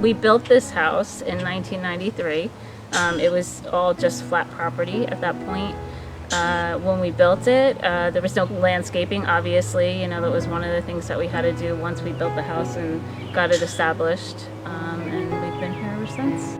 we built this house in 1993. It was all just flat property at that point. When we built it, there was no landscaping, obviously. You know, that was one of the things that we had to do once we built the house and got it established. And we've been here ever since.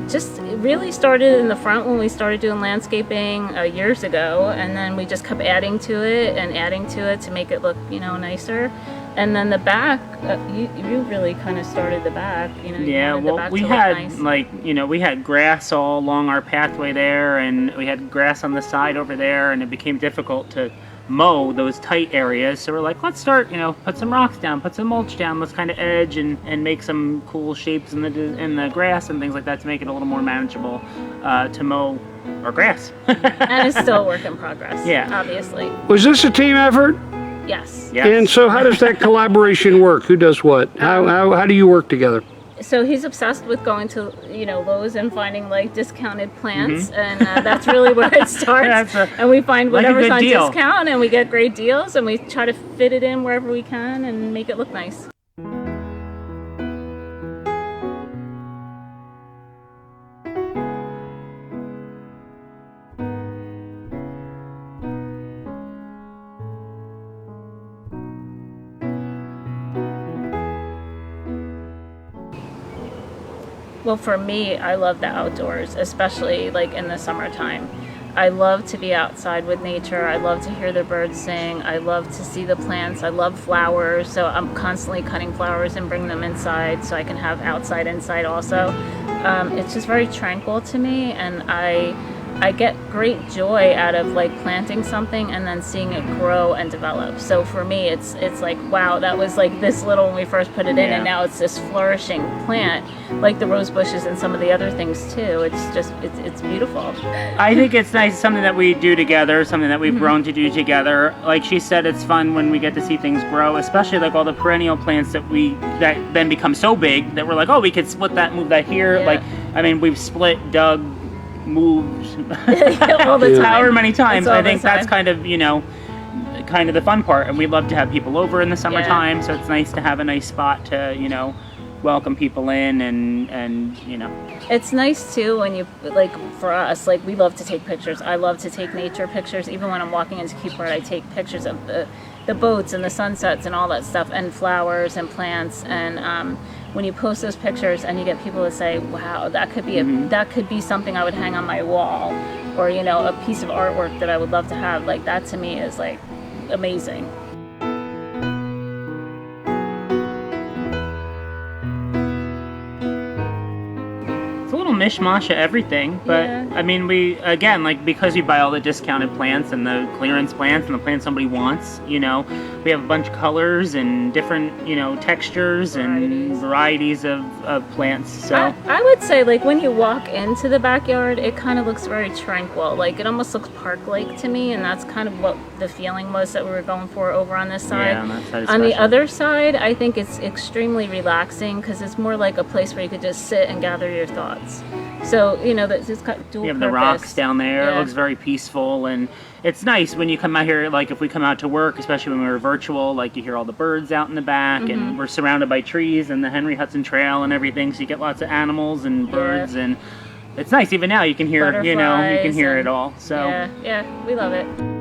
Just really started in the front when we started doing landscaping years ago, and then we just kept adding to it to make it look, you know, nicer. And then the back, you really kind of started the back, you know. Yeah, well, we had like, you know, we had grass all along our pathway there, and we had grass on the side over there, and it became difficult to mow those tight areas. So we're like, let's start, you know, put some rocks down, put some mulch down, let's kind of edge and make some cool shapes in the grass and things like that to make it a little more manageable to mow our grass. And it's still a work in progress. Yeah, obviously. Was this a team effort? Yes. And so how does that collaboration work? Who does what? How do you work together? So he's obsessed with going to, you know, Lowe's and finding like discounted plants, and that's really where it starts. And we find whatever's on discount, and we get great deals, and we try to fit it in wherever we can and make it look nice. Well, for me, I love the outdoors, especially like in the summertime. I love to be outside with nature. I love to hear the birds sing. I love to see the plants. I love flowers, so I'm constantly cutting flowers and bring them inside so I can have outside, inside also. It's just very tranquil to me, and I get great joy out of like planting something and then seeing it grow and develop. So for me, it's like, wow, that was like this little when we first put it in, and now it's this flourishing plant, like the rose bushes and some of the other things too. It's just, it's beautiful. I think it's nice, something that we do together, something that we've grown to do together. Like she said, it's fun when we get to see things grow, especially like all the perennial plants that then become so big that we're like, oh, we could split that, move that here. Like, I mean, we've split, dug, moved all the time. However many times. I think that's kind of, you know, kind of the fun part, and we love to have people over in the summertime, so it's nice to have a nice spot to, you know, welcome people in, and you know, it's nice too when you, like, for us, like, we love to take pictures. I love to take nature pictures. Even when I'm walking into Keyport, I take pictures of the boats and the sunsets and all that stuff, and flowers and plants. And when you post those pictures and you get people to say, wow, that could be that could be something I would hang on my wall, or, you know, a piece of artwork that I would love to have, like, that to me is like amazing. Mishmash of everything, but I mean, we, again, like, because we buy all the discounted plants and the clearance plants and the plants somebody wants, you know, we have a bunch of colors and different, you know, textures and varieties of plants. So I would say, like, when you walk into the backyard, it kind of looks very tranquil. Like, it almost looks park-like to me, and that's kind of what the feeling was that we were going for over on this side. Yeah, on that side on the other side, I think it's extremely relaxing, because it's more like a place where you could just sit and gather your thoughts. So, you know, that's just got dual You have purpose. the rocks down there. It looks very peaceful, and it's nice when you come out here, like if we come out to work, especially when we were virtual, like you hear all the birds out in the back, and we're surrounded by trees and the Henry Hudson Trail and everything, so you get lots of animals and birds, and it's nice. Even now you can hear, you know, you can hear it all. So yeah, we love it.